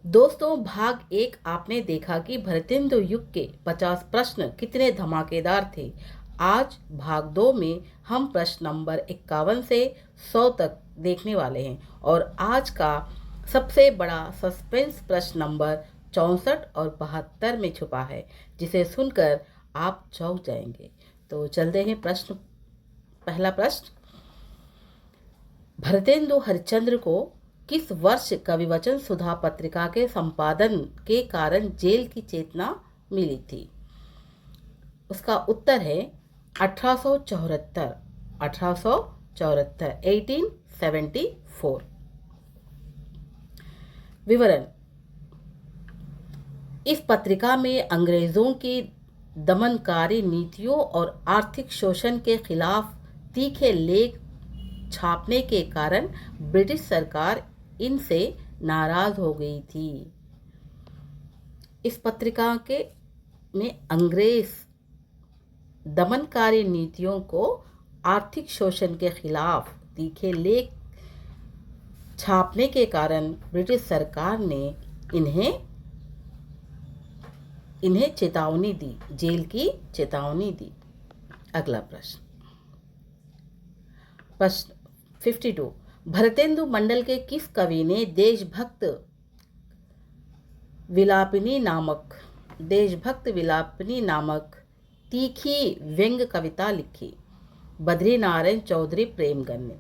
दोस्तों, भाग एक आपने देखा कि भरतेंदु युग के 50 प्रश्न कितने धमाकेदार थे। आज भाग दो में हम प्रश्न नंबर 51 से 100 तक देखने वाले हैं और आज का सबसे बड़ा सस्पेंस प्रश्न नंबर 64 और 72 में छुपा है, जिसे सुनकर आप चौंक जाएंगे। तो चलते हैं पहला प्रश्न। भरतेंदु हरिश्चंद्र को किस वर्ष कविवचन सुधा पत्रिका के संपादन के कारण जेल की चेतना मिली थी? उसका उत्तर है 1874। 1874। विवरण। इस पत्रिका में अंग्रेजों की दमनकारी नीतियों और आर्थिक शोषण के खिलाफ तीखे लेख छापने के कारण ब्रिटिश सरकार इनसे नाराज हो गई थी। इस पत्रिका में अंग्रेज दमनकारी नीतियों को आर्थिक शोषण के खिलाफ तीखे लेख छापने के कारण ब्रिटिश सरकार ने इन्हें चेतावनी दी, जेल की चेतावनी दी। अगला प्रश्न 52। भरतेंदु मंडल के किस कवि ने देशभक्त विलापिनी नामक तीखी व्यंग्य कविता लिखी? बद्रीनारायण चौधरी प्रेमगन ने।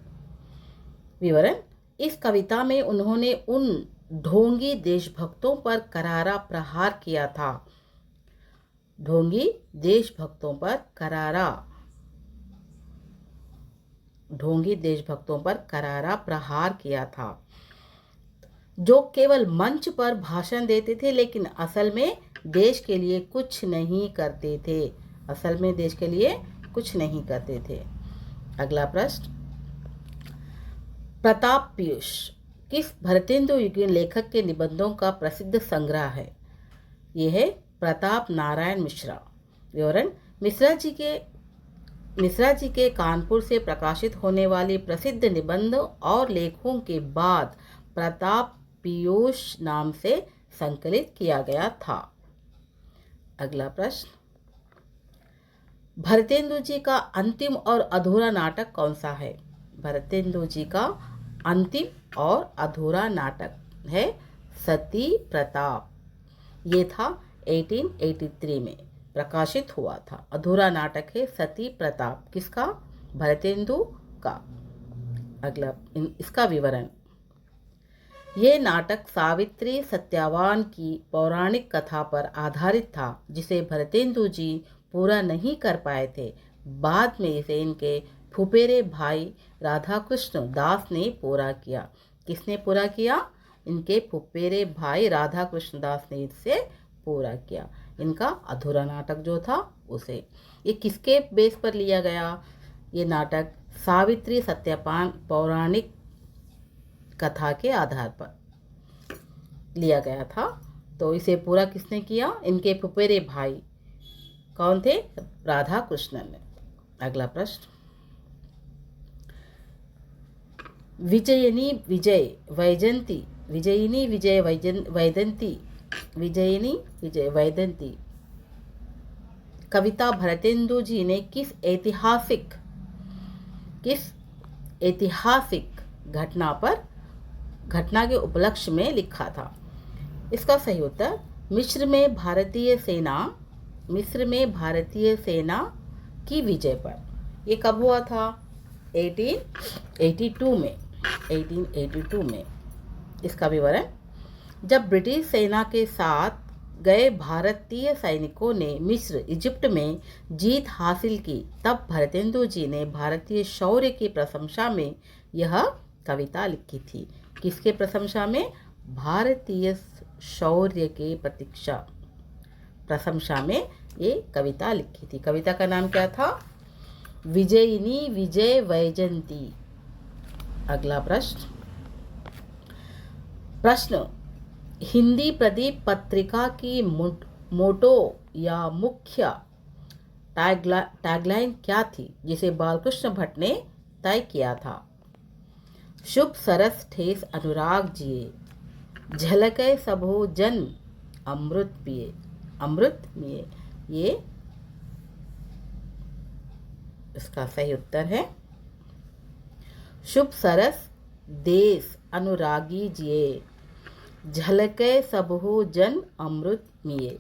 विवरण। इस कविता में उन्होंने उन ढोंगी देशभक्तों पर करारा प्रहार किया था। ढोंगी देशभक्तों पर करारा प्रहार किया था, जो केवल मंच पर भाषण देते थे लेकिन असल में देश के लिए कुछ नहीं करते थे। अगला प्रश्न। प्रताप पीयूष किस भरतेंदु युगीन लेखक के निबंधों का प्रसिद्ध संग्रह है? यह है प्रताप नारायण मिश्रा। विवरण। मिश्रा जी के कानपुर से प्रकाशित होने वाली प्रसिद्ध निबंध और लेखों के बाद प्रताप पीयूष नाम से संकलित किया गया था। अगला प्रश्न। भरतेंदु जी का अंतिम और अधूरा नाटक कौन सा है? भरतेंदु जी का अंतिम और अधूरा नाटक है सती प्रताप। ये था 1883 में प्रकाशित हुआ था। अधूरा नाटक है सती प्रताप। किसका? भरतेंदु का। अगला इसका विवरण। ये नाटक सावित्री सत्यवान की पौराणिक कथा पर आधारित था, जिसे भरतेंदु जी पूरा नहीं कर पाए थे। बाद में इसे इनके फुफेरे भाई राधाकृष्ण दास ने पूरा किया। किसने पूरा किया? इनके फुफेरे भाई राधाकृष्ण दास ने इसे पूरा किया। इनका अधूरा नाटक जो था उसे। ये किसके बेस पर लिया गया? ये नाटक सावित्री सत्यवान पौराणिक कथा के आधार पर लिया गया था। तो इसे पूरा किसने किया? इनके फुफेरे भाई। कौन थे? राधा कृष्णन ने। अगला प्रश्न। विजयिनी विजय वैजयंती कविता भरतेंदु जी ने किस ऐतिहासिक घटना के उपलक्ष्य में लिखा था? इसका सही उत्तर मिस्र में भारतीय सेना की विजय पर। ये कब हुआ था? 1882 में। इसका विवरण। जब ब्रिटिश सेना के साथ गए भारतीय सैनिकों ने मिस्र इजिप्ट में जीत हासिल की, तब भरतेंदु जी ने भारतीय शौर्य की प्रशंसा में यह कविता लिखी थी। किसके प्रशंसा में? भारतीय शौर्य के प्रशंसा में ये कविता लिखी थी। कविता का नाम क्या था? विजयिनी विजय वैजयंती। अगला प्रश्न। हिंदी प्रदीप पत्रिका की मोटो या मुख्य टैगलाइन क्या थी, जिसे बालकृष्ण भट्ट ने तय किया था? शुभ सरस ठेस अनुराग जिए। झलके सबो जन अमृत पिए, अमृत पिए। ये इसका सही उत्तर है। शुभ सरस देश अनुरागी जिए, झलके सबहु जन अमृत मिये।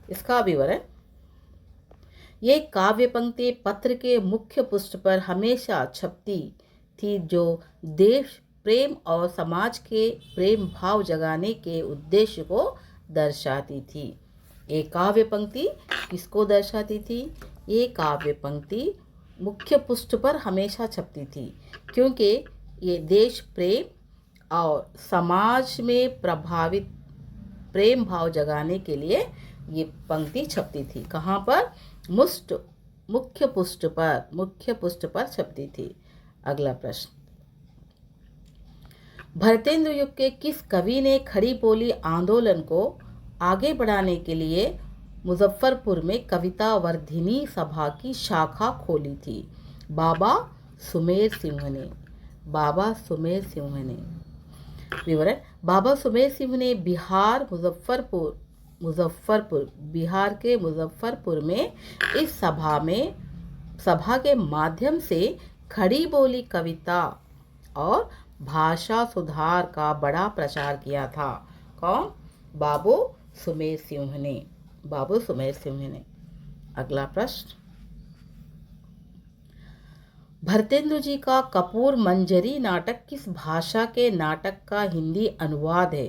इसका विवरण, ये काव्य पंक्ति पत्र के मुख्य पृष्ठ पर हमेशा छपती थी, जो देश प्रेम और समाज के प्रेम भाव जगाने के उद्देश्य को दर्शाती थी। ये काव्य पंक्ति किसको दर्शाती थी? ये काव्य पंक्ति मुख्य पृष्ठ पर हमेशा छपती थी, क्योंकि ये देश प्रेम और समाज में प्रभावित प्रेम भाव जगाने के लिए ये पंक्ति छपती थी। कहाँ पर? मुख्य पृष्ठ पर छपती थी। अगला प्रश्न, भरतेंदु युग के किस कवि ने खड़ी बोली आंदोलन को आगे बढ़ाने के लिए मुजफ्फरपुर में कविता वर्धिनी सभा की शाखा खोली थी? बाबा सुमेर सिंह ने। बाबा सुमेर सिंह ने। विवरण, बाबा सुमेर सिंह ने बिहार के मुजफ्फरपुर में इस सभा के माध्यम से खड़ी बोली कविता और भाषा सुधार का बड़ा प्रचार किया था। कौन? बाबू सुमेर सिंह ने। बाबू सुमेर सिंह ने। अगला प्रश्न, भरतेंदु जी का कपूर मंजरी नाटक किस भाषा के नाटक का हिंदी अनुवाद है?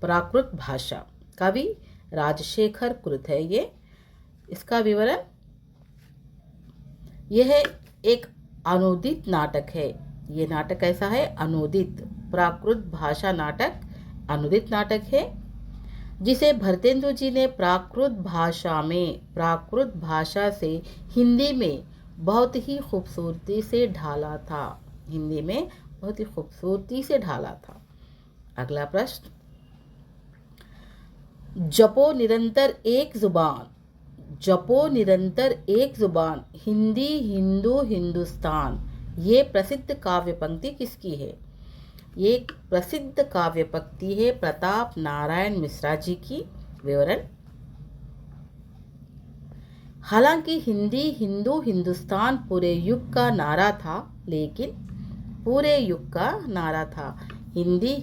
प्राकृत भाषा। कवि राजशेखर कृत है ये। इसका विवरण, यह एक अनुदित नाटक है। ये नाटक कैसा है? अनुदित। प्राकृत भाषा नाटक अनुदित नाटक है, जिसे भरतेंदु जी ने प्राकृत भाषा से हिंदी में बहुत ही खूबसूरती से ढाला था। हिंदी में बहुत ही खूबसूरती से ढाला था। अगला प्रश्न, जपो निरंतर एक जुबान हिंदी हिंदू हिंदुस्तान, ये प्रसिद्ध काव्य पंक्ति किसकी है? ये प्रसिद्ध काव्य पंक्ति है प्रताप नारायण मिश्रा जी की। विवरण, हालांकि हिंदी हिंदू हिंदुस्तान पूरे युग का नारा था, लेकिन पूरे युग का नारा था। हिंदी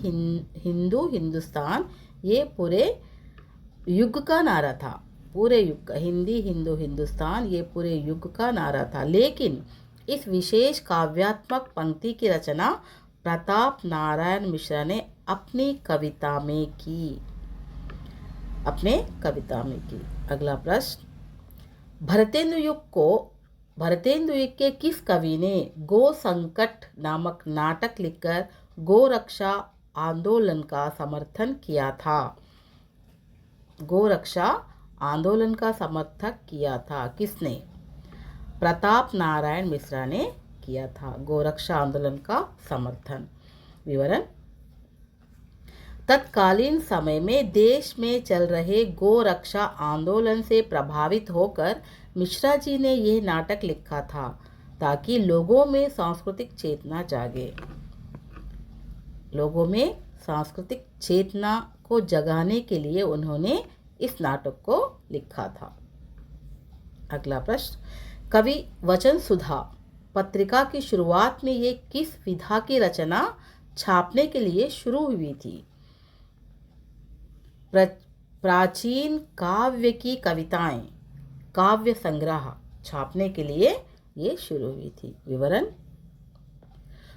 हिंदू हिंदुस्तान ये पूरे युग का नारा था। पूरे युग का हिंदी हिंदू हिंदुस्तान ये पूरे युग का नारा था, लेकिन इस विशेष काव्यात्मक पंक्ति की रचना प्रताप नारायण मिश्रा ने अपनी कविता में की। अगला प्रश्न, भरतेंदु युग के किस कवि ने गो संकट नामक नाटक लिखकर गो रक्षा आंदोलन का समर्थन किया था? गो रक्षा आंदोलन का समर्थन किया था किसने? प्रताप नारायण मिश्रा ने किया था गोरक्षा आंदोलन का समर्थन। विवरण, तत्कालीन समय में देश में चल रहे गोरक्षा आंदोलन से प्रभावित होकर मिश्रा जी ने यह नाटक लिखा था, ताकि लोगों में सांस्कृतिक चेतना जागे। लोगों में सांस्कृतिक चेतना को जगाने के लिए उन्होंने इस नाटक को लिखा था। अगला प्रश्न, कवि वचन सुधा पत्रिका की शुरुआत में ये किस विधा की रचना छापने के लिए शुरू हुई थी? प्राचीन काव्य की कविताएं, काव्य संग्रह छापने के लिए ये शुरू हुई थी। विवरण,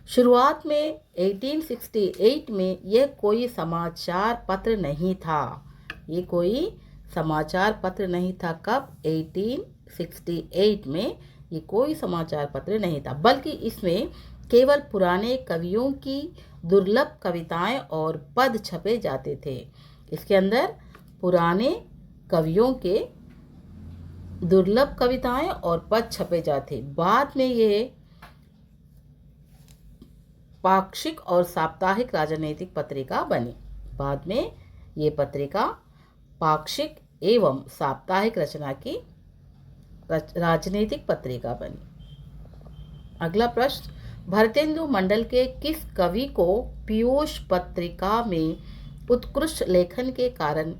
शुरुआत में 1868 में यह कोई समाचार पत्र नहीं था। ये कोई समाचार पत्र नहीं था। कब? 1868 में ये कोई समाचार पत्र नहीं था, बल्कि इसमें केवल पुराने कवियों की दुर्लभ कविताएं और पद छपे जाते थे। इसके अंदर पुराने कवियों के दुर्लभ कविताएं और पद छपे जाते। बाद में ये पाक्षिक और साप्ताहिक राजनीतिक पत्रिका बनी। बाद में ये पत्रिका पाक्षिक एवं साप्ताहिक रचना की राजनीतिक पत्रिका बनी। अगला प्रश्न, भरतेंदु मंडल के किस कवि को पीयूष पत्रिका में उत्कृष्ट लेखन के कारण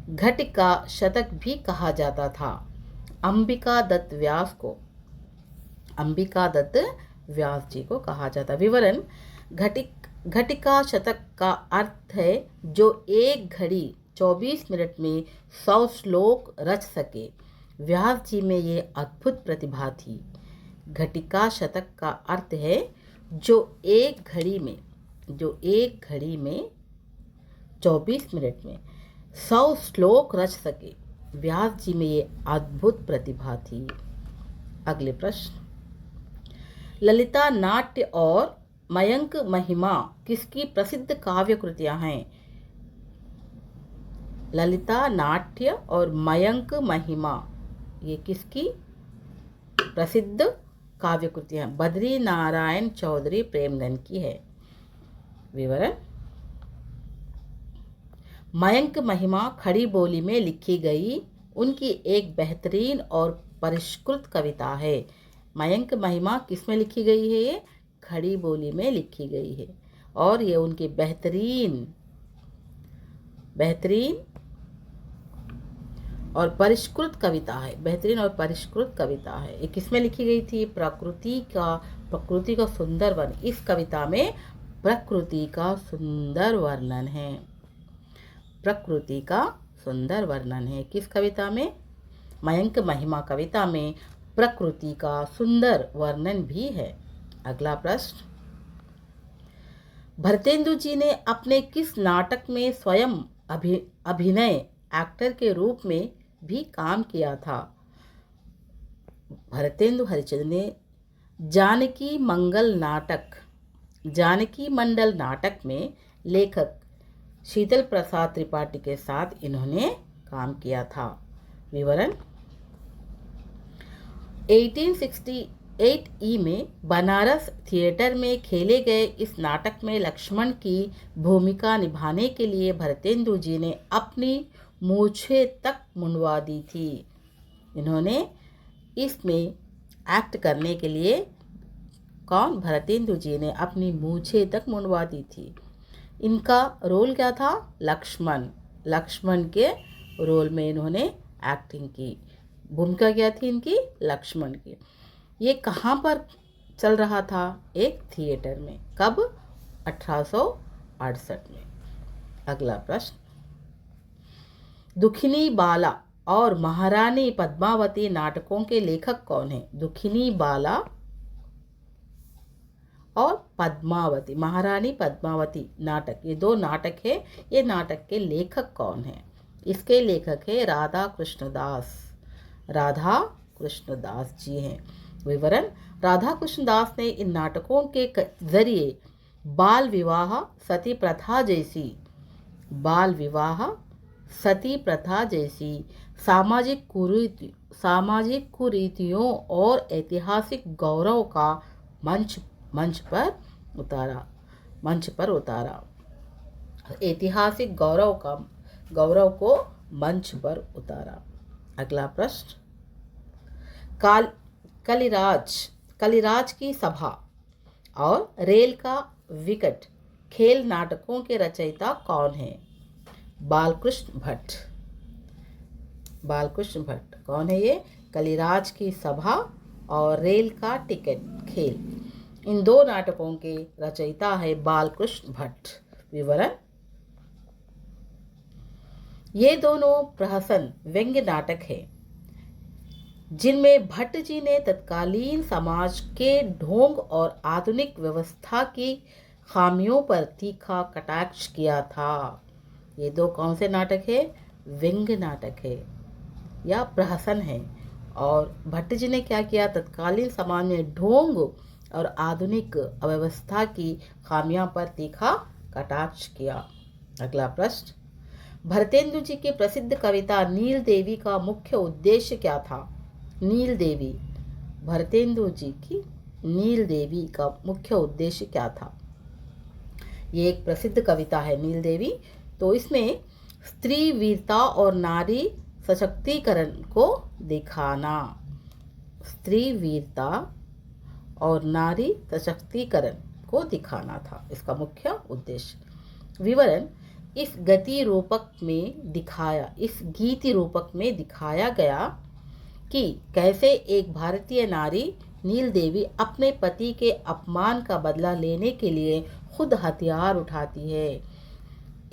घटिका शतक भी कहा जाता था। अंबिका दत्त व्यास जी को कहा जाता। विवरण: घटिका शतक का अर्थ है जो एक घड़ी 24 मिनट में 100 श्लोक रच सके। व्यास जी में ये अद्भुत प्रतिभा थी। घटिका शतक का अर्थ है जो एक घड़ी में 24 मिनट में 100 श्लोक रच सके। व्यास जी में ये अद्भुत प्रतिभा थी। अगले प्रश्न: ललिता नाट्य और मयंक महिमा किसकी प्रसिद्ध काव्य कृतियां हैं? ललिता नाट्य और मयंक महिमा ये किसकी प्रसिद्ध काव्य कृतियां? बद्री नारायण चौधरी प्रेमगन की है। विवरण: मयंक महिमा खड़ी बोली में लिखी गई उनकी एक बेहतरीन और परिष्कृत कविता है। मयंक महिमा किस में लिखी गई है? ये खड़ी बोली में लिखी गई है और ये उनकी बेहतरीन और परिष्कृत कविता है। ये किस में लिखी गई थी? प्रकृति का सुंदर वर्णन। इस कविता में प्रकृति का सुंदर वर्णन है। किस कविता में? मयंक महिमा कविता में प्रकृति का सुंदर वर्णन भी है। अगला प्रश्न: भरतेंदु जी ने अपने किस नाटक में स्वयं अभिनय एक्टर के रूप में भी काम किया था? भरतेंदु हरिश्चंद्र ने जानकी मंडल नाटक में लेखक शीतल प्रसाद त्रिपाठी के साथ इन्होंने काम किया था। विवरण: 1868 ई में बनारस थिएटर में खेले गए इस नाटक में लक्ष्मण की भूमिका निभाने के लिए भरतेंदु जी ने अपनी मूछें तक मुंडवा दी थी। इन्होंने इसमें एक्ट करने के लिए भरतेंदु जी ने अपनी मूछें तक मुंडवा दी थी। इनका रोल क्या था? लक्ष्मण के रोल में इन्होंने एक्टिंग की। भूमिका क्या थी इनकी? लक्ष्मण की। ये कहाँ पर चल रहा था? एक थिएटर में। कब? 1868 में। अगला प्रश्न: दुखिनी बाला और महारानी पद्मावती नाटकों के लेखक कौन हैं? दुखिनी बाला और पद्मावती, महारानी पद्मावती नाटक, ये दो नाटक है। ये नाटक के लेखक कौन हैं? इसके लेखक है राधा कृष्णदास जी हैं। विवरण: राधा कृष्णदास ने इन नाटकों के जरिए बाल विवाह सती प्रथा जैसी सामाजिक कुरीतियों और ऐतिहासिक गौरव का मंच पर उतारा। ऐतिहासिक गौरव को मंच पर उतारा। अगला प्रश्न: कलिराज की सभा और रेल का विकट खेल नाटकों के रचयिता कौन है? बालकृष्ण भट्ट। कौन है ये? कलिराज की सभा और रेल का टिकट खेल, इन दो नाटकों के रचयिता है बालकृष्ण भट्ट। विवरण: ये दोनों प्रहसन व्यंग्य नाटक है जिनमें भट्ट जी ने तत्कालीन समाज के ढोंग और आधुनिक व्यवस्था की खामियों पर तीखा कटाक्ष किया था। ये दो कौन से नाटक है? व्यंग्य नाटक है या प्रहसन है। और भट्ट जी ने क्या किया? तत्कालीन समाज में ढोंग और आधुनिक अव्यवस्था की खामियों पर तीखा कटाक्ष किया। अगला प्रश्न: भरतेंदु जी की प्रसिद्ध कविता नील देवी का मुख्य उद्देश्य क्या था? भरतेंदु जी की नील देवी का मुख्य उद्देश्य क्या था? ये एक प्रसिद्ध कविता है नील देवी। तो इसमें स्त्री वीरता और नारी सशक्तिकरण को दिखाना, स्त्री वीरता और नारी सशक्तिकरण को दिखाना था इसका मुख्य उद्देश्य। विवरण, इस गीति रूपक में दिखाया गया कि कैसे एक भारतीय नारी नील देवी अपने पति के अपमान का बदला लेने के लिए खुद हथियार उठाती है।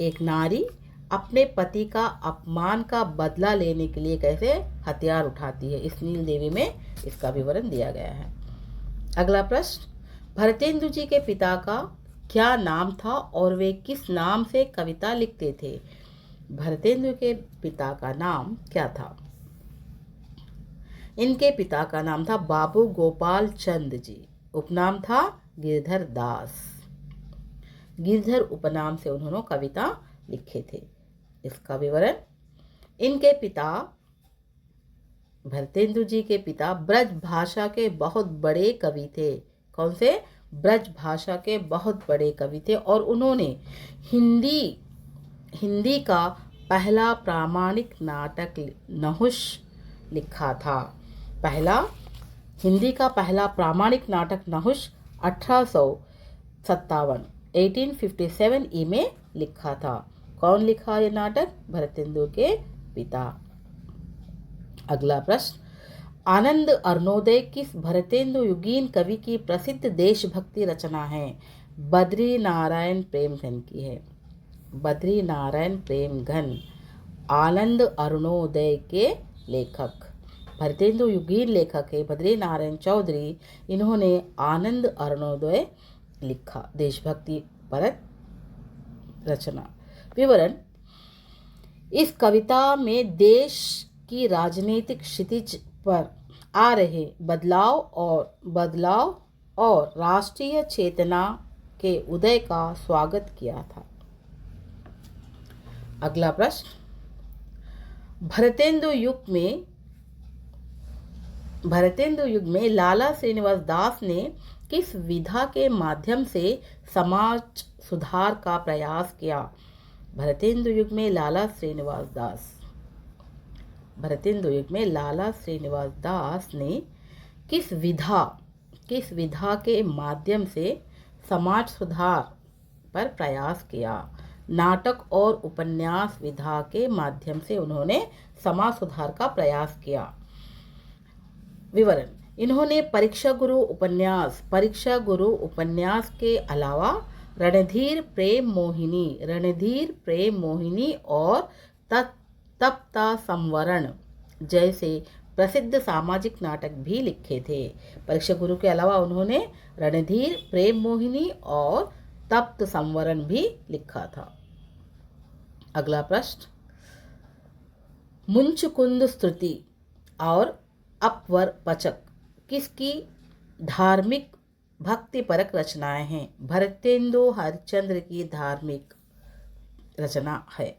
एक नारी अपने पति का अपमान का बदला लेने के लिए कैसे हथियार उठाती है, इस नील देवी में इसका विवरण दिया गया है। अगला प्रश्न, भरतेंदु जी के पिता का क्या नाम था और वे किस नाम से कविता लिखते थे? भरतेंदु के पिता का नाम क्या था? इनके पिता का नाम था बाबू गोपाल चंद जी, उपनाम था गिरधर दास। गिरधर उपनाम से उन्होंने कविता लिखे थे। इसका विवरण, इनके पिता भरतेंदु जी के पिता ब्रज भाषा के बहुत बड़े कवि थे। कौन से? ब्रज भाषा के बहुत बड़े कवि थे और उन्होंने हिंदी का पहला प्रामाणिक नाटक नहुष लिखा था। हिंदी का पहला प्रामाणिक नाटक नहुष 1857 ई में लिखा था। कौन लिखा ये नाटक? भरतेंदु के पिता। अगला प्रश्न, आनंद अरुणोदय किस भरतेंदु युगीन कवि की प्रसिद्ध देशभक्ति रचना है? बद्री नारायण प्रेमघन की है। बद्री नारायण प्रेमघन आनंद अरुणोदय के लेखक, भरतेंदु युगीन लेखक है बद्री नारायण चौधरी। इन्होंने आनंद अरुणोदय लिखा, देशभक्ति परक रचना। विवरण, इस कविता में देश की राजनीतिक क्षितिज पर आ रहे बदलाव और राष्ट्रीय चेतना के उदय का स्वागत किया था। अगला प्रश्न, भरतेंदु युग में लाला श्रीनिवास दास ने किस विधा के माध्यम से समाज सुधार का प्रयास किया? भरतेंदु युग में लाला श्रीनिवास दास ने किस विधा के माध्यम से समाज सुधार पर प्रयास किया? नाटक और उपन्यास विधा के माध्यम से उन्होंने समाज सुधार का प्रयास किया। विवरण, इन्होंने परीक्षा गुरु उपन्यास के अलावा रणधीर प्रेम मोहिनी और तप्ता संवरण जैसे प्रसिद्ध सामाजिक नाटक भी लिखे थे। परीक्षा गुरु के अलावा उन्होंने रणधीर प्रेम मोहिनी और तप्त संवरण भी लिखा था। अगला प्रश्न, मुंचकुंद स्तुति और अपवर पचक किसकी धार्मिक भक्तिपरक रचनाएं हैं? भरतेंदु हरिश्चंद्र की धार्मिक रचना है।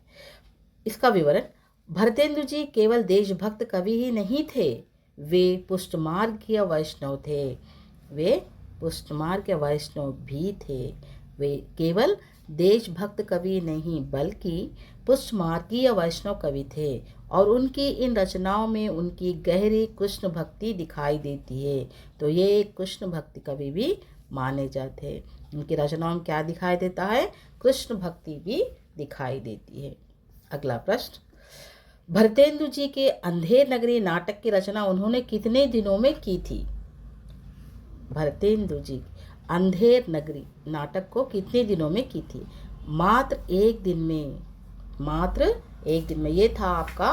इसका विवरण, भरतेंदु जी केवल देशभक्त कवि ही नहीं थे, वे पुष्टमार्गीय वैष्णव भी थे। वे केवल देशभक्त कवि नहीं बल्कि पुष्टमार्गीय वैष्णव कवि थे और उनकी इन रचनाओं में उनकी गहरी कृष्ण भक्ति दिखाई देती है। तो ये एक कृष्ण भक्ति कवि भी माने जाते हैं। उनकी रचनाओं में क्या दिखाई देता है? कृष्ण भक्ति भी दिखाई देती है। अगला प्रश्न, भरतेंदु जी के अंधेर नगरी नाटक की रचना उन्होंने कितने दिनों में की थी? भरतेंदु जी अंधेर नगरी नाटक को कितने दिनों में की थी? मात्र एक दिन में। ये था आपका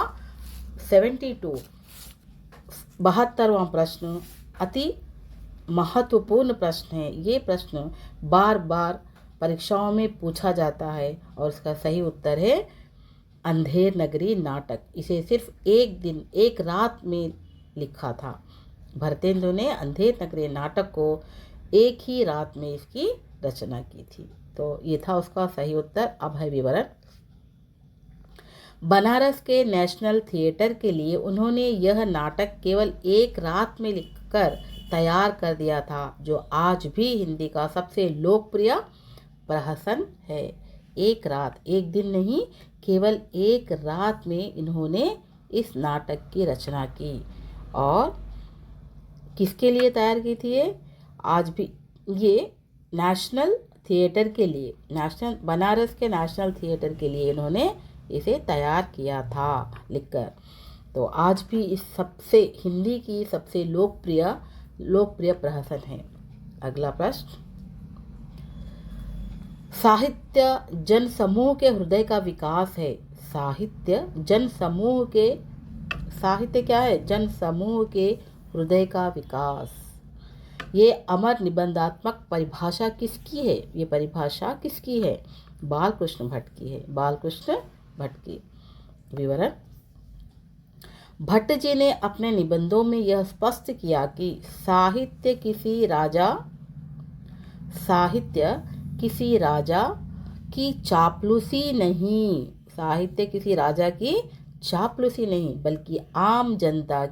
72वां प्रश्न। अति महत्वपूर्ण प्रश्न है। ये प्रश्न बार बार परीक्षाओं में पूछा जाता है और इसका सही उत्तर है अंधेर नगरी नाटक। इसे सिर्फ एक दिन एक रात में लिखा था। भरतेंदु ने अंधेर नगरी नाटक को एक ही रात में इसकी रचना की थी। तो ये था उसका सही उत्तर। अब है विवरण। बनारस के नेशनल थिएटर के लिए उन्होंने यह नाटक केवल एक रात में लिखकर तैयार कर दिया था, जो आज भी हिंदी का सबसे लोकप्रिय प्रहसन है। एक रात, एक दिन नहीं, केवल एक रात में इन्होंने इस नाटक की रचना की। और किसके लिए तैयार की थी ये? आज भी ये नेशनल थिएटर के लिए, बनारस के नेशनल थिएटर के लिए इन्होंने इसे तैयार किया था लिखकर। तो आज भी इस सबसे हिंदी की सबसे लोकप्रिय प्रहसन है। अगला प्रश्न, साहित्य जनसमूह के हृदय का विकास है। साहित्य क्या है? जनसमूह के हृदय का विकास। ये अमर निबंधात्मक परिभाषा किसकी है? ये परिभाषा किसकी है? बालकृष्ण भट्ट की है। बालकृष्ण भट्ट की। विवरण, भट्ट जी ने अपने निबंधों में यह स्पष्ट किया कि साहित्य किसी राजा की चापलूसी नहीं, बल्कि आम जनता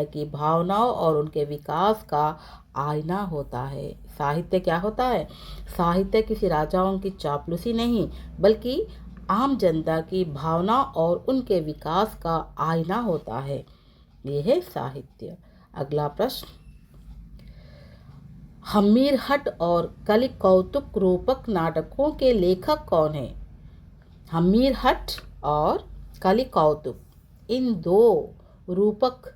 की भावनाओं और उनके विकास का आईना होता है। साहित्य क्या होता है? साहित्य किसी राजाओं की चापलूसी नहीं, बल्कि आम जनता की भावना और उनके विकास का आईना होता है। ये है साहित्य। अगला प्रश्न, हम्मीरहट और कलि कौतुक रूपक नाटकों के लेखक कौन हैं? हम्मीरहट और कलि कौतुक, इन दो रूपक,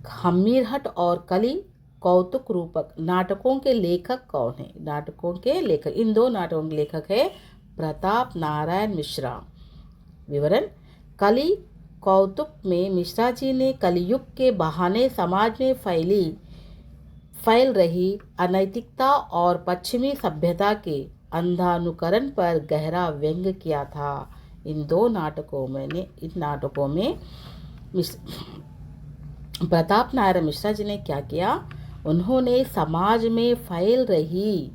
हम्मीरहट और कलि कौतुक रूपक नाटकों के लेखक कौन हैं? इन दो नाटकों के लेखक है प्रताप नारायण मिश्रा। विवरण, कलि कौतुक में मिश्रा जी ने कलियुग के बहाने समाज में फैल रही अनैतिकता और पश्चिमी सभ्यता के अंधानुकरण पर गहरा व्यंग्य किया था। इन नाटकों में प्रताप नारायण मिश्रा जी ने क्या किया? उन्होंने समाज में फैल रही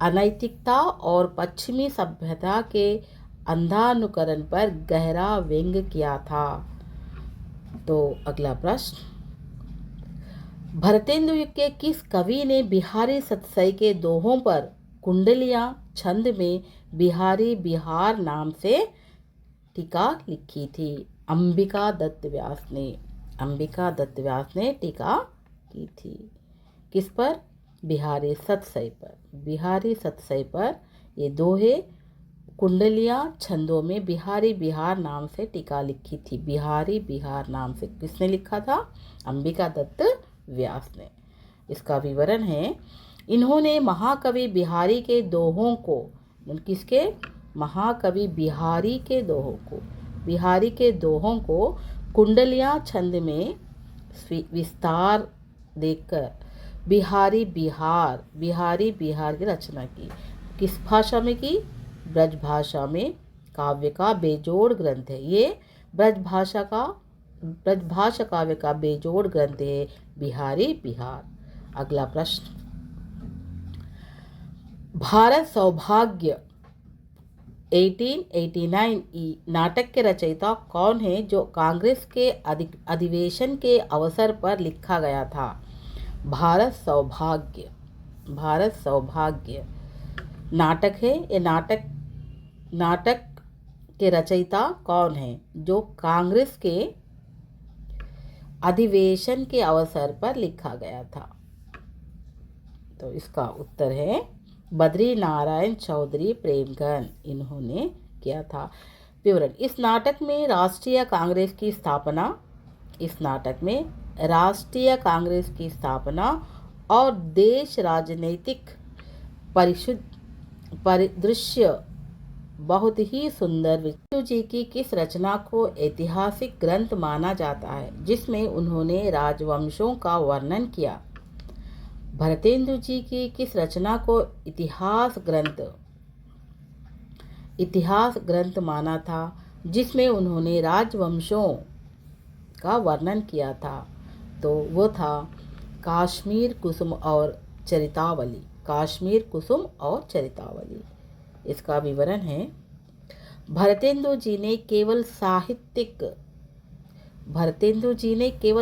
अनैतिकता और पश्चिमी सभ्यता के अंधानुकरण पर गहरा व्यंग्य किया था। तो अगला प्रश्न, भरतेंदु के किस कवि ने बिहारी सतसई के दोहों पर कुंडलियां छंद में बिहारी बिहार नाम से टीका लिखी थी? अंबिका दत्त व्यास ने टीका की थी। किस पर? बिहारी सतसई पर ये दोहे कुंडलियां छंदों में बिहारी बिहार नाम से टीका लिखी थी। बिहारी बिहार नाम से किसने लिखा था? अंबिका दत्त व्यास ने। इसका विवरण है, इन्होंने महाकवि बिहारी के दोहों को, किसके? महाकवि बिहारी के दोहों को कुंडलियां छंद में विस्तार देकर बिहारी बिहार की रचना की। किस भाषा में की? ब्रज भाषा में। काव्य का बेजोड़ ग्रंथ है ये। ब्रज भाषा काव्य का बेजोड़ ग्रंथ है बिहारी बिहार। अगला प्रश्न, भारत सौभाग्य 1889 नाटक के रचयिता कौन है जो कांग्रेस के अधिवेशन के अवसर पर लिखा गया था? भारत सौभाग्य नाटक है। ये नाटक के रचयिता कौन है जो कांग्रेस के अधिवेशन के अवसर पर लिखा गया था? तो इसका उत्तर है बद्री नारायण चौधरी प्रेमगन, इन्होंने किया था। विवरण, इस नाटक में राष्ट्रीय कांग्रेस की स्थापना और देश राजनीतिक परिदृश्य बहुत ही सुंदर। भरतेंदु जी की किस रचना को ऐतिहासिक ग्रंथ माना जाता है जिसमें उन्होंने राजवंशों का वर्णन किया? भरतेंदु जी की किस रचना को इतिहास ग्रंथ माना था जिसमें उन्होंने राजवंशों का वर्णन किया था? तो वो था कश्मीर कुसुम और चरितावली। इसका विवरण है, भरतेंदु जी ने केवल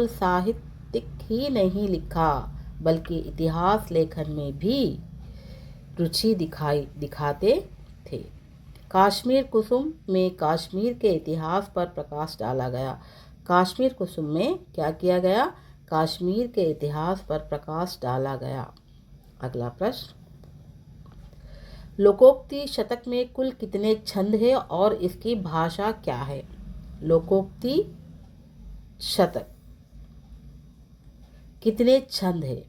साहित्यिक ही नहीं लिखा बल्कि इतिहास लेखन में भी रुचि दिखाते थे। कश्मीर कुसुम में कश्मीर के इतिहास पर प्रकाश डाला गया। कश्मीर कुसुम में क्या किया गया? कश्मीर के इतिहास पर प्रकाश डाला गया। अगला प्रश्न, लोकोक्ति शतक में कुल कितने छंद है और इसकी भाषा क्या है? लोकोक्ति शतक कितने छंद है,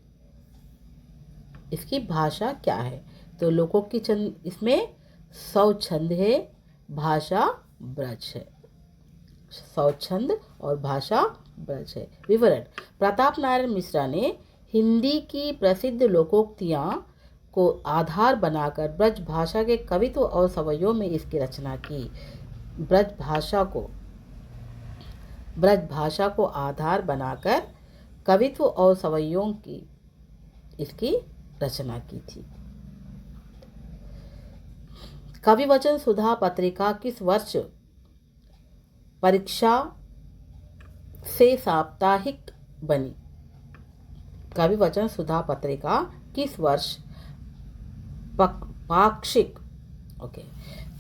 इसकी भाषा क्या है? तो लोकोक्ति छंद इसमें 100 छंद है, भाषा ब्रज है। 100 छंद और भाषा ब्रज है। विवरण, प्रताप नारायण मिश्रा ने हिंदी की प्रसिद्ध लोकोक्तियां को आधार बनाकर ब्रज भाषा के कवित्व और सवैयों में इसकी रचना की। ब्रज भाषा को आधार बनाकर कवित्व और सवैयों की इसकी रचना की थी। कविवचन सुधा पत्रिका किस वर्ष परीक्षा से साप्ताहिक बनी? कविवचन सुधा पत्रिका किस वर्ष पाक्षिक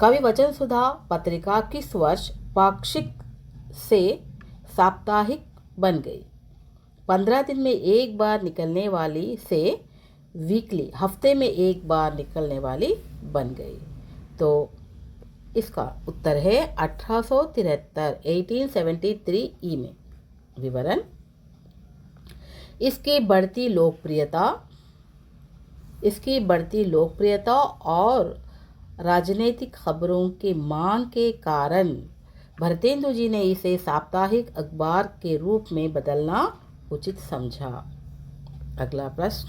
कविवचन सुधा पत्रिका किस वर्ष पाक्षिक से साप्ताहिक बन गई? 15 दिन में एक बार निकलने वाली से वीकली, हफ्ते में एक बार निकलने वाली बन गई। तो इसका उत्तर है 1873 1873 ई में। विवरण, इसकी बढ़ती लोकप्रियता और राजनीतिक खबरों की मांग के कारण भारतेंदु जी ने इसे साप्ताहिक अखबार के रूप में बदलना उचित समझा। अगला प्रश्न,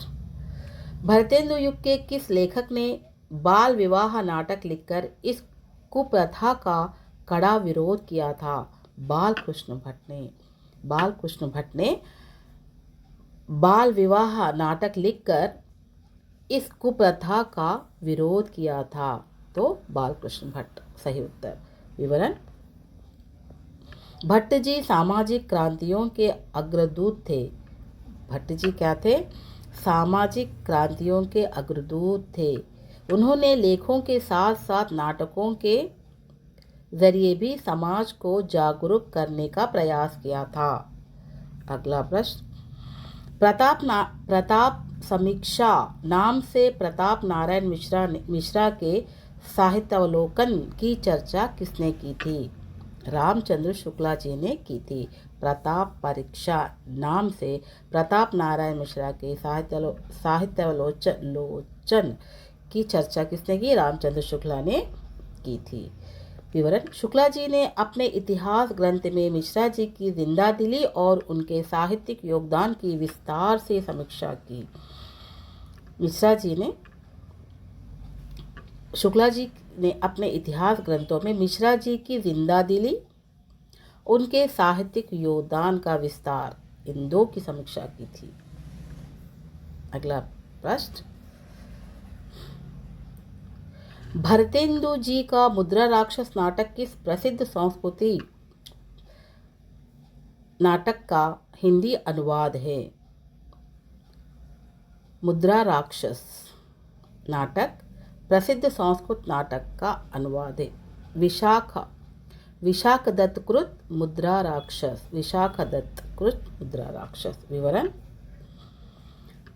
भारतेंदु युग के किस लेखक ने बाल विवाह नाटक लिखकर इस कुप्रथा का कड़ा विरोध किया था? बालकृष्ण भट्ट ने बाल विवाह नाटक लिखकर इस कुप्रथा का विरोध किया था। तो बालकृष्ण भट्ट सही उत्तर। विवरण, भट्ट जी सामाजिक क्रांतियों के अग्रदूत थे। भट्ट जी क्या थे? सामाजिक क्रांतियों के अग्रदूत थे। उन्होंने लेखों के साथ साथ नाटकों के जरिए भी समाज को जागरूक करने का प्रयास किया था। अगला प्रश्न, प्रताप समीक्षा नाम से प्रताप नारायण मिश्रा के साहित्यावलोकन की चर्चा किसने की थी? रामचंद्र शुक्ला जी ने की थी। प्रताप परीक्षा नाम से प्रताप नारायण मिश्रा के साहित्यावलोचन की चर्चा किसने की? रामचंद्र शुक्ला ने की थी। विवरण, शुक्ला जी ने अपने इतिहास ग्रंथ में मिश्रा जी की जिंदादिली और उनके साहित्यिक योगदान की विस्तार से समीक्षा की। शुक्ला जी ने अपने इतिहास ग्रंथों में मिश्रा जी की जिंदादिली, उनके साहित्यिक योगदान का विस्तार, इन दो की समीक्षा की थी। अगला प्रश्न, भारतेंदु जी का मुद्रा राक्षस नाटक किस प्रसिद्ध संस्कृति नाटक का हिंदी अनुवाद है? मुद्रा राक्षस नाटक प्रसिद्ध संस्कृत नाटक का अनुवाद है। विशाख दत्त कृत मुद्रा राक्षस। विवरण,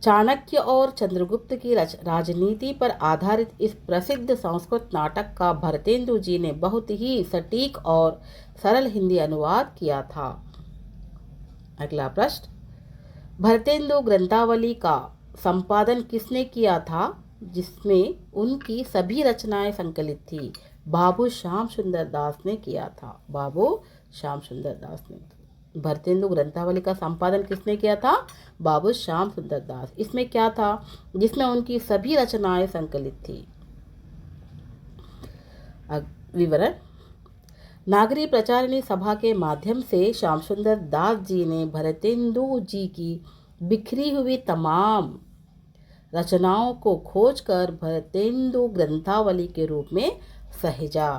चाणक्य और चंद्रगुप्त की राजनीति पर आधारित इस प्रसिद्ध संस्कृत नाटक का भारतेंदु जी ने बहुत ही सटीक और सरल हिंदी अनुवाद किया था। अगला प्रश्न, भारतेंदु ग्रंथावली का संपादन किसने किया था जिसमें उनकी सभी रचनाएं संकलित थी? बाबू श्याम सुंदर दास ने किया था। भारतेंदु ग्रंथावली का संपादन किसने किया था? बाबू श्याम सुंदर दास। इसमें क्या था जिसमें उनकी सभी रचनाएं संकलित थी? विवरण, नागरी प्रचारिणी सभा के माध्यम से श्याम सुंदर दास जी ने भारतेंदु जी की बिखरी हुई तमाम रचनाओं को खोजकर भारतेंदु ग्रंथावली के रूप में सहेजा।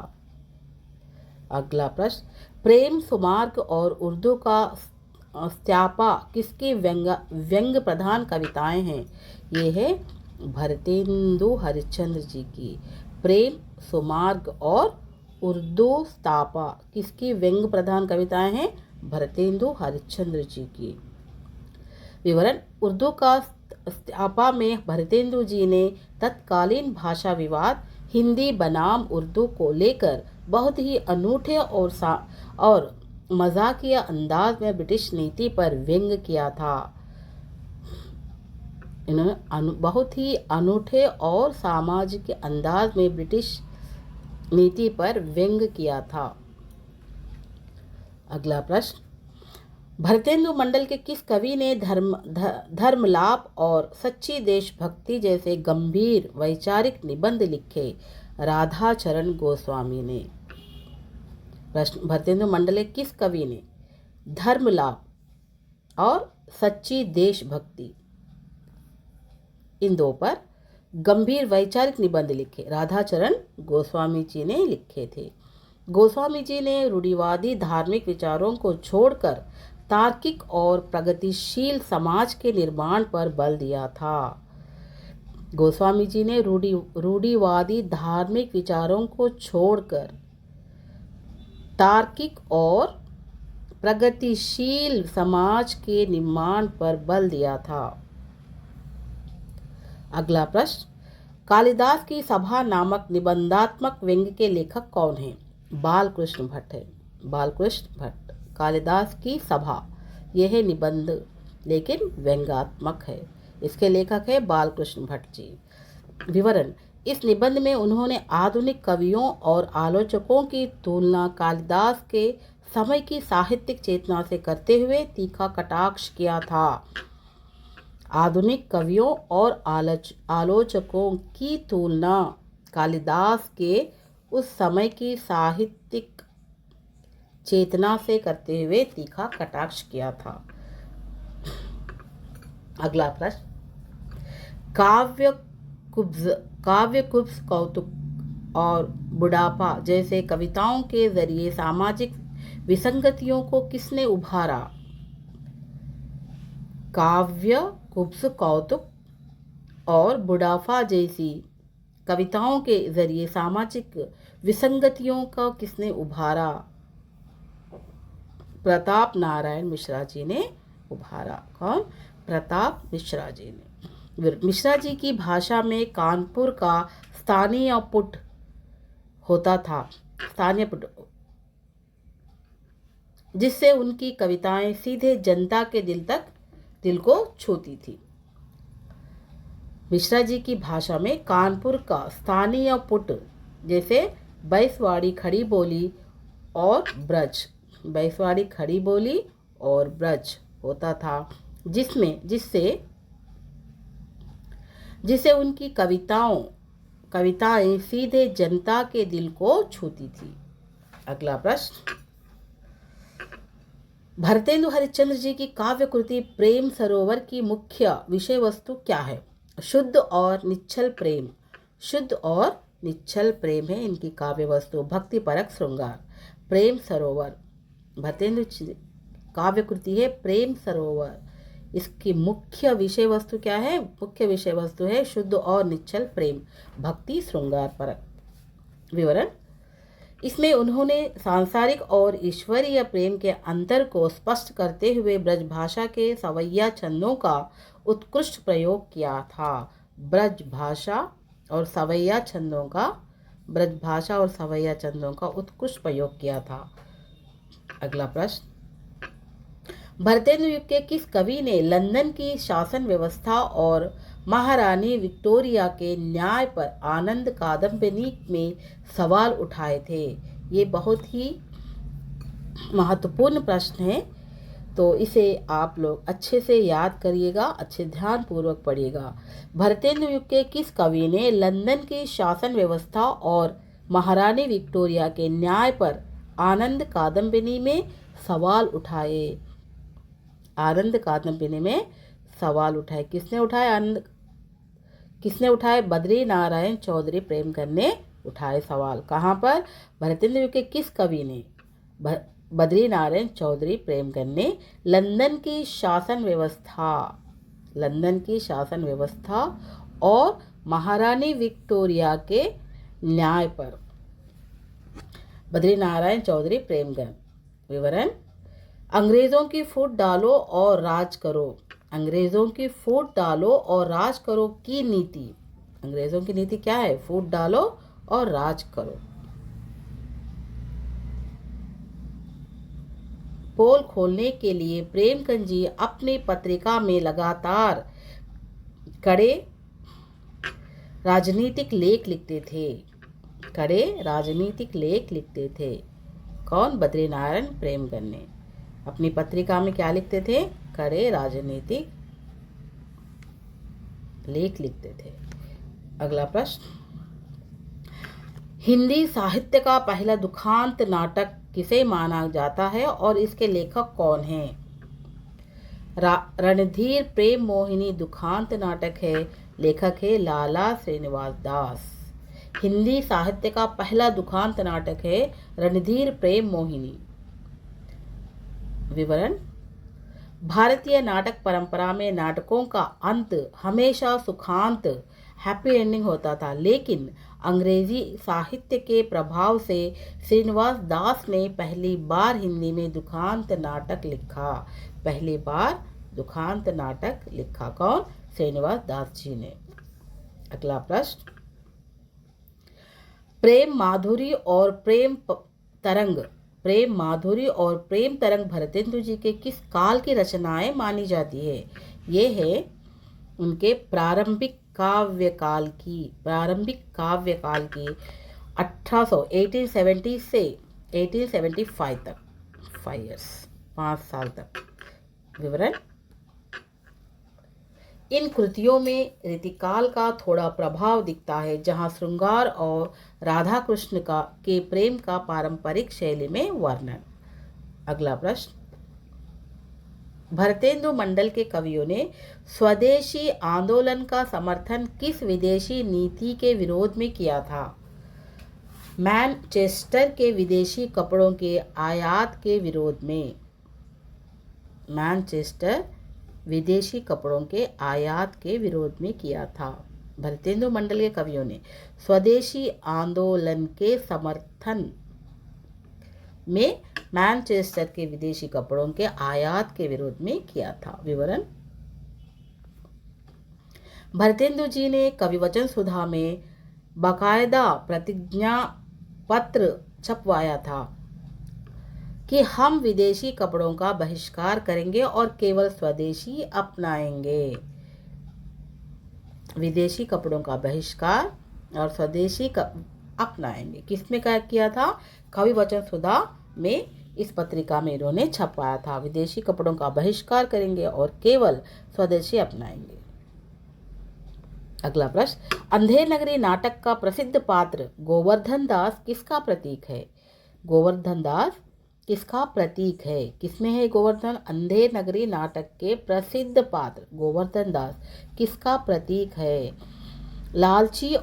अगला प्रश्न, प्रेम सुमार्ग और उर्दू का स्त्यापा किसकी व्यंग प्रधान कविताएं हैं? ये है भारतेंदु हरिश्चंद्र जी की। प्रेम सुमार्ग और उर्दू स्त्यापा किसकी व्यंग प्रधान कविताएं हैं? भारतेंदु हरिश्चंद्र जी की। विवरण, उर्दू का स्थापना में भारतेंदु जी ने तत्कालीन भाषा विवाद हिंदी बनाम उर्दू को लेकर बहुत ही अनूठे और मजाकिया अंदाज में ब्रिटिश नीति पर व्यंग्य किया था। इन्होंने बहुत ही अनूठे और सामाजिक अंदाज में ब्रिटिश नीति पर व्यंग्य किया था। अगला प्रश्न, भारतेंदु मंडल के किस कवि ने धर्मलाप और सच्ची देशभक्ति जैसे गंभीर वैचारिक निबंध लिखे? राधाचरण गोस्वामी ने। प्रश्न, भारतेंदु मंडल के किस कवि ने धर्मलाप और सच्ची देशभक्ति इन दो पर गंभीर वैचारिक निबंध लिखे? राधाचरण गोस्वामी जी ने लिखे थे। गोस्वामी जी ने रूढ़िवादी धार्मिक विचारों को छोड़कर तार्किक और प्रगतिशील समाज के निर्माण पर बल दिया था। गोस्वामी जी ने रूढ़िवादी धार्मिक विचारों को छोड़कर तार्किक और प्रगतिशील समाज के निर्माण पर बल दिया था। अगला प्रश्न, कालिदास की सभा नामक निबंधात्मक व्यंग्य के लेखक कौन हैं? बालकृष्ण भट्ट है। बालकृष्ण भट्ट। कालिदास की सभा यह है निबंध लेकिन व्यंग्यात्मक है। इसके लेखक है बालकृष्ण भट्ट जी। विवरण, इस निबंध में उन्होंने आधुनिक कवियों और आलोचकों की तुलना कालिदास के समय की साहित्यिक चेतना से करते हुए तीखा कटाक्ष किया था। आधुनिक कवियों और आलोचकों की तुलना कालिदास के उस समय की साहित्यिक चेतना से करते हुए तीखा कटाक्ष किया था। अगला प्रश्न, काव्यकुब्ज कौतुक और बुढ़ापा जैसे कविताओं के जरिए सामाजिक विसंगतियों को किसने उभारा? काव्यकुब्ज कौतुक और बुढ़ापा जैसी कविताओं के जरिए सामाजिक विसंगतियों का किसने उभारा? प्रताप नारायण मिश्रा जी ने उभारा। कौन? प्रताप मिश्रा जी ने। मिश्रा जी की भाषा में कानपुर का स्थानीय पुट होता था, स्थानीय पुट, जिससे उनकी कविताएं सीधे जनता के दिल को छूती थी। मिश्रा जी की भाषा में कानपुर का स्थानीय पुट जैसे बैसवाड़ी खड़ी बोली और ब्रज, बैसवाड़ी खड़ी बोली और ब्रज होता था, जिससे उनकी कविताएं सीधे जनता के दिल को छूती थी। अगला प्रश्न, भारतेंदु हरिश्चंद्र जी की काव्य कृति प्रेम सरोवर की मुख्य विषय वस्तु क्या है? शुद्ध और निश्चल प्रेम। शुद्ध और निश्चल प्रेम है इनकी काव्य वस्तु। भक्ति परक श्रृंगार। प्रेम सरोवर भारतेंदु काव्य कृति है प्रेम सरोवर। इसकी मुख्य विषय वस्तु क्या है? मुख्य विषय वस्तु है शुद्ध और निश्चल प्रेम, भक्ति श्रृंगार परक। विवरण, इसमें उन्होंने सांसारिक और ईश्वरीय प्रेम के अंतर को स्पष्ट करते हुए ब्रज भाषा के सवैया छंदों का उत्कृष्ट प्रयोग किया था। ब्रज भाषा और सवैया छंदों का उत्कृष्ट प्रयोग किया था। अगला प्रश्न, भारतेंदु युग के किस कवि ने लंदन की शासन व्यवस्था और महारानी विक्टोरिया के न्याय पर आनंद कादम्बिनी में सवाल उठाए थे? ये बहुत ही महत्वपूर्ण प्रश्न है, तो इसे आप लोग अच्छे से याद करिएगा, अच्छे ध्यान पूर्वक पढ़िएगा। भारतेंदु युग के किस कवि ने लंदन की शासन व्यवस्था और महारानी विक्टोरिया के न्याय पर आनंद कादम्बिनी में सवाल उठाए? आनंद कादम्बिनी में सवाल उठाए। किसने उठाए? बद्री नारायण चौधरी प्रेमगढ़ ने उठाए सवाल। कहाँ पर? भारतेंदु युग के किस कवि ने? बद्री नारायण चौधरी प्रेमगढ़ ने लंदन की शासन व्यवस्था और महारानी विक्टोरिया के न्याय पर। बद्री नारायण चौधरी प्रेमगढ़। विवरण, अंग्रेजों की फूट डालो और राज करो। अंग्रेजों की फूट डालो और राज करो की नीति। अंग्रेजों की नीति क्या है? फूट डालो और राज करो। पोल खोलने के लिए प्रेमचंद जी अपनी पत्रिका में लगातार कड़े राजनीतिक लेख लिखते थे। कड़े राजनीतिक लेख लिखते थे। कौन? बद्रीनारायण प्रेमचंद ने अपनी पत्रिका में क्या लिखते थे? कड़े राजनीतिक लेख लिखते थे। अगला प्रश्न, हिंदी साहित्य का पहला दुखांत नाटक किसे माना जाता है और इसके लेखक कौन हैं? रणधीर प्रेम मोहिनी दुखांत नाटक है। लेखक है लाला श्रीनिवास दास। हिंदी साहित्य का पहला दुखांत नाटक है रणधीर प्रेम मोहिनी। विवरण, भारतीय नाटक परंपरा में नाटकों का अंत हमेशा सुखांत हैप्पी एंडिंग होता था, लेकिन अंग्रेजी साहित्य के प्रभाव से श्रीनिवास दास ने पहली बार हिंदी में दुखांत नाटक लिखा। पहली बार दुखांत नाटक लिखा। कौन? श्रीनिवास दास जी ने। अगला प्रश्न, प्रेम माधुरी और प्रेम तरंग भरतेंदु जी के किस काल की रचनाएं मानी जाती है? ये है उनके प्रारंभिक काव्यकाल की 1870 से 1875 तक, 5 years, 5 साल तक। विवरण, इन कृतियों में रीतिकाल का थोड़ा प्रभाव दिखता है, जहां श्रृंगार और राधा कृष्ण के प्रेम का पारंपरिक शैली में वर्णन। अगला प्रश्न, भरतेंदु मंडल के कवियों ने स्वदेशी आंदोलन का समर्थन किस विदेशी नीति के विरोध में किया था? मैनचेस्टर के विदेशी कपड़ों के आयात के विरोध में। मैनचेस्टर विदेशी कपड़ों के आयात के विरोध में किया था। भरतेंदु मंडल के कवियों ने स्वदेशी आंदोलन के समर्थन में मैनचेस्टर के विदेशी कपड़ों के आयात के विरोध में किया था। विवरण, भरतेंदु जी ने कविवचन सुधा में बाकायदा प्रतिज्ञा पत्र छपवाया था कि हम विदेशी कपड़ों का बहिष्कार करेंगे और केवल स्वदेशी अपनाएंगे। विदेशी कपड़ों का बहिष्कार और स्वदेशी अपनाएंगे। किसमें क्या किया था? कविवचन सुधा में इस पत्रिका में इन्होंने छपाया था। विदेशी कपड़ों का बहिष्कार करेंगे और केवल स्वदेशी अपनाएंगे। अगला प्रश्न, अंधेर नगरी नाटक का प्रसिद्ध पात्र गोवर्धन दास किसका प्रतीक है? गोवर्धन दास किसका प्रतीक है? किसमें है गोवर्धन? अंधेर नगरी नाटक के प्रसिद्ध पात्र गोवर्धन दास किसका प्रतीक है? लालची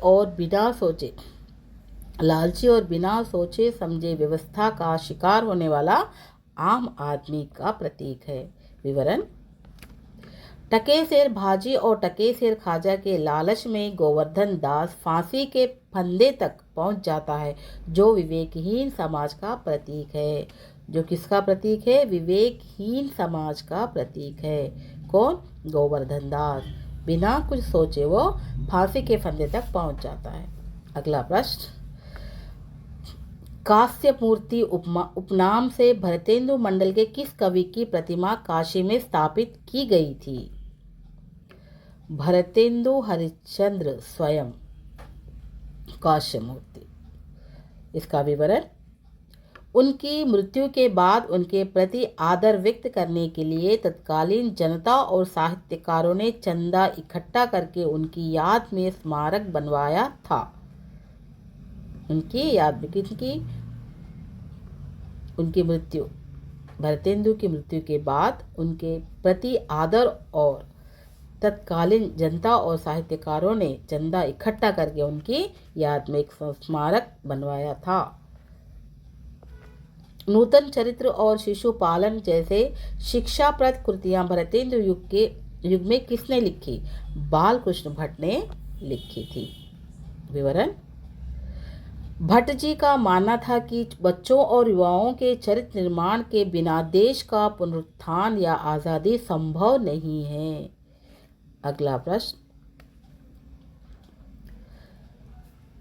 और बिना सोचे समझे व्यवस्था का शिकार होने वाला आम आदमी का प्रतीक है। विवरण, टकेसेर भाजी और टकेसेर खाजा के लालच में गोवर्धन दास फांसी के फंदे तक पहुंच जाता है, जो विवेकहीन समाज का प्रतीक है। जो किसका प्रतीक है? विवेकहीन समाज का प्रतीक है। कौन? गोवर्धन दास। बिना कुछ सोचे वो फांसी के फंदे तक पहुंच जाता है। अगला प्रश्न, कास्य मूर्ति उपनाम से भरतेंदु मंडल के किस कवि की प्रतिमा काशी में स्थापित की गई थी? भरतेंदु हरिश्चंद्र स्वयं काश्य मूर्ति। इसका विवरण, उनकी मृत्यु के बाद उनके प्रति आदर व्यक्त करने के लिए तत्कालीन जनता और साहित्यकारों ने चंदा इकट्ठा करके उनकी याद में स्मारक बनवाया था। उनकी याद में उनकी मृत्यु, भरतेंदु की मृत्यु के बाद उनके प्रति आदर और तत्कालीन जनता और साहित्यकारों ने चंदा इकट्ठा करके उनकी याद में एक स्मारक बनवाया था। नूतन चरित्र और शिशु पालन जैसे शिक्षाप्रद कृतियां भरतेंदु युग में किसने लिखी? बालकृष्ण भट्ट ने लिखी थी। विवरण, भट्ट जी का मानना था कि बच्चों और युवाओं के चरित्र निर्माण के बिना देश का पुनरुत्थान या आज़ादी संभव नहीं है। अगला प्रश्न,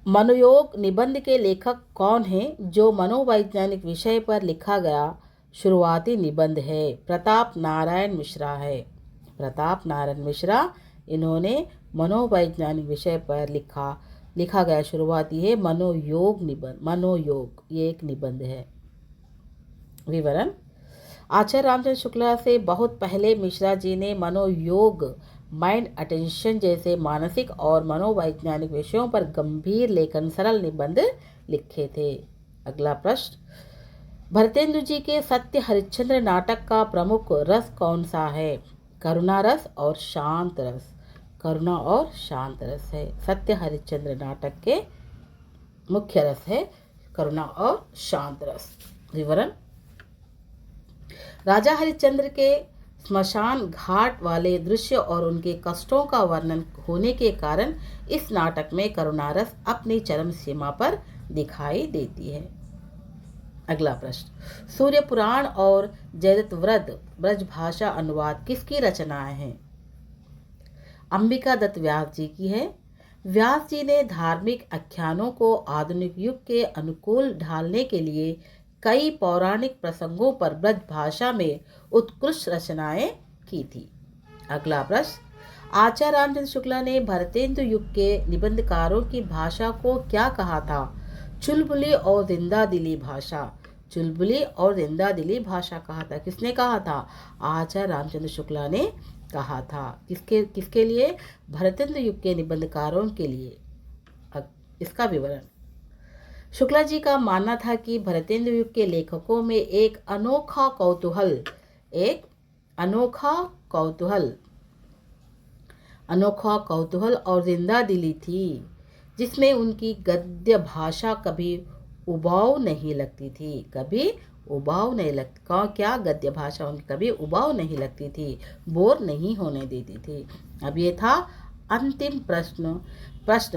मनोयोग निबंध के लेखक कौन हैं, जो मनोवैज्ञानिक विषय पर लिखा गया शुरुआती निबंध है? प्रताप नारायण मिश्रा है। प्रताप नारायण मिश्रा, इन्होंने मनोवैज्ञानिक विषय पर लिखा गया शुरुआती है मनोयोग निबंध। मनोयोग ये एक निबंध है। विवरण, आचार्य रामचंद्र शुक्ला से बहुत पहले मिश्रा जी ने मनोयोग, माइंड अटेंशन जैसे मानसिक और मनोवैज्ञानिक विषयों पर गंभीर लेखन सरल निबंध लिखे थे। अगला प्रश्न, भरतेंदु जी के सत्य हरिश्चंद्र नाटक का प्रमुख रस कौन सा है? करुणा रस और शांत रस। करुणा और शांत रस है। सत्य हरिश्चंद्र नाटक के मुख्य रस है करुणा और शांत रस। विवरण, राजा हरिश्चंद्र के स्मशान घाट वाले दृश्य और उनके कष्टों का वर्णन होने के कारण इस नाटक में करुणा रस अपनी चरम सीमा पर दिखाई देती है। अगला प्रश्न, सूर्य पुराण और जयदत्त व्रत ब्रजभाषा अनुवाद किसकी रचनाएं हैं? अंबिका दत्त व्यास जी की है। व्यास जी ने धार्मिक आख्यानों को आधुनिक युग के अनुकूल ढालने के लिए कई पौराणिक प्रसंगों पर ब्रज भाषा में उत्कृष्ट रचनाएं की थी। अगला प्रश्न, आचार्य रामचंद्र शुक्ला ने भरतेंदु युग के निबंधकारों की भाषा को क्या कहा था? चुलबुली और जिंदा दिली भाषा। चुलबुली और जिंदा दिली भाषा कहा था। किसने कहा था? आचार्य रामचंद्र शुक्ला ने कहा था। किसके लिए? भरतेंदु युग के निबंधकारों के लिए। इसका विवरण, शुक्ला जी का मानना था कि भरतेंदु युग के लेखकों में एक अनोखा कौतूहल और जिंदा दिली थी, जिसमें उनकी गद्य भाषा कभी उबाऊ नहीं लगती थी। क्या गद्य भाषा उनकी कभी उबाऊ नहीं लगती थी, बोर नहीं होने देती थी। अब ये था अंतिम प्रश्न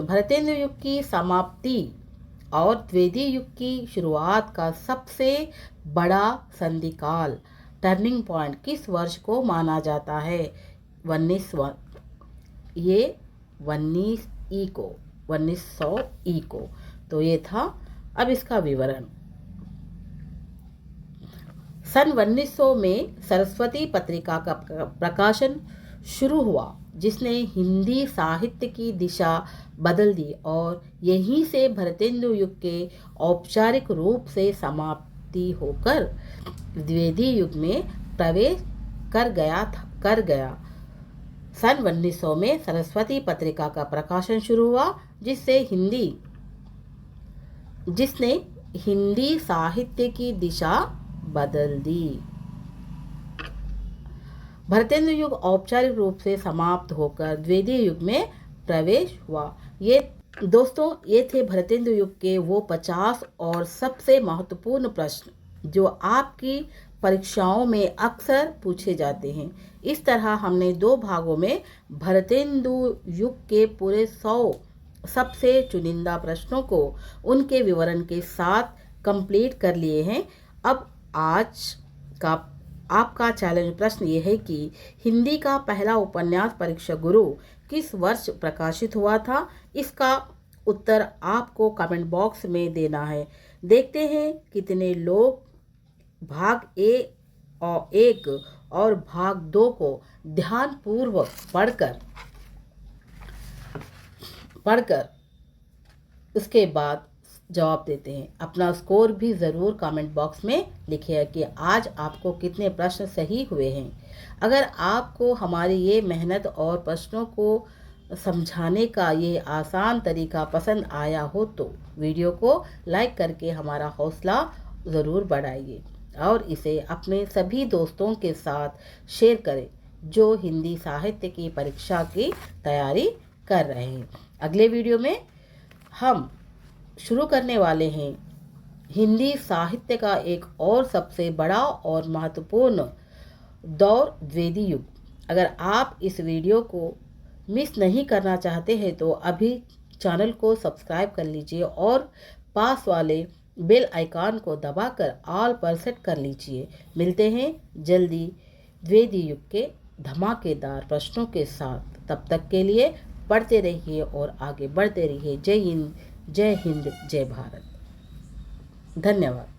भरतेंदु युग की समाप्ति और द्विवेदी युग की शुरुआत का सबसे बड़ा संधिकाल, टर्निंग पॉइंट किस वर्ष को माना जाता है? 1900 ई को। तो ये था। अब इसका विवरण, सन 1900 में सरस्वती पत्रिका का प्रकाशन शुरू हुआ, जिसने हिंदी साहित्य की दिशा बदल दी और यहीं से भरतेंदु युग के औपचारिक रूप से समाप्ति होकर द्विवेदी युग में प्रवेश कर गया। सन 1900 में सरस्वती पत्रिका का प्रकाशन शुरू हुआ, जिसने हिंदी साहित्य की दिशा बदल दी। भरतेंदु युग औपचारिक रूप से समाप्त होकर द्विवेदी युग में प्रवेश हुआ। ये दोस्तों, ये थे भरतेंदु युग के वो 50 और सबसे महत्वपूर्ण प्रश्न जो आपकी परीक्षाओं में अक्सर पूछे जाते हैं। इस तरह हमने 2 भागों में भरतेंदु युग के पूरे 100 सबसे चुनिंदा प्रश्नों को उनके विवरण के साथ कंप्लीट कर लिए हैं। अब आज का आपका चैलेंज प्रश्न ये है कि हिंदी का पहला उपन्यास परीक्षा गुरु किस वर्ष प्रकाशित हुआ था? इसका उत्तर आपको कमेंट बॉक्स में देना है। देखते हैं कितने लोग भाग 1 और भाग 2 को ध्यानपूर्वक पढ़कर उसके बाद जवाब देते हैं। अपना स्कोर भी ज़रूर कमेंट बॉक्स में लिखिए कि आज आपको कितने प्रश्न सही हुए हैं। अगर आपको हमारी ये मेहनत और प्रश्नों को समझाने का ये आसान तरीका पसंद आया हो तो वीडियो को लाइक करके हमारा हौसला ज़रूर बढ़ाइए और इसे अपने सभी दोस्तों के साथ शेयर करें जो हिंदी साहित्य की परीक्षा की तैयारी कर रहे हैं। अगले वीडियो में हम शुरू करने वाले हैं हिंदी साहित्य का एक और सबसे बड़ा और महत्वपूर्ण दौर, द्विवेदी युग। अगर आप इस वीडियो को मिस नहीं करना चाहते हैं तो अभी चैनल को सब्सक्राइब कर लीजिए और पास वाले बेल आइकॉन को दबाकर ऑल पर सेट कर लीजिए। मिलते हैं जल्दी द्विवेदी युग के धमाकेदार प्रश्नों के साथ। तब तक के लिए पढ़ते रहिए और आगे बढ़ते रहिए। जय हिंद, जय हिंद, जय भारत। धन्यवाद।